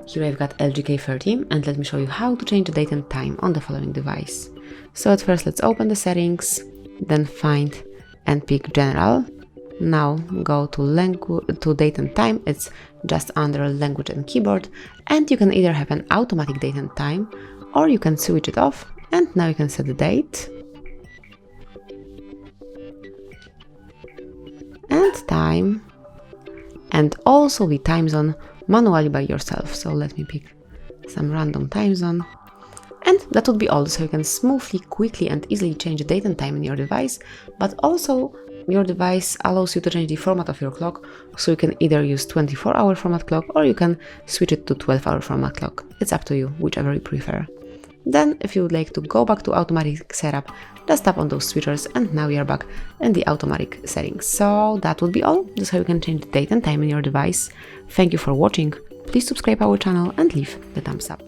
Here I've got LG K30 and let me show you how to change the date and time on the following device. So at first let's open the settings, then find and pick General. Now go to date and time, it's just under language and keyboard, and you can either have an automatic date and time or you can switch it off, and now you can set the date and time and also the time zone manually by yourself. So let me pick some random time zone. And that would be all, so you can smoothly, quickly and easily change the date and time in your device, but also your device allows you to change the format of your clock, so you can either use 24-hour format clock or you can switch it to 12-hour format clock. It's up to you, whichever you prefer. Then, if you would like to go back to automatic setup, just tap on those switchers and now we are back in the automatic settings. So that would be all. This is how you can change the date and time in your device. Thank you for watching. Please subscribe our channel and leave the thumbs up.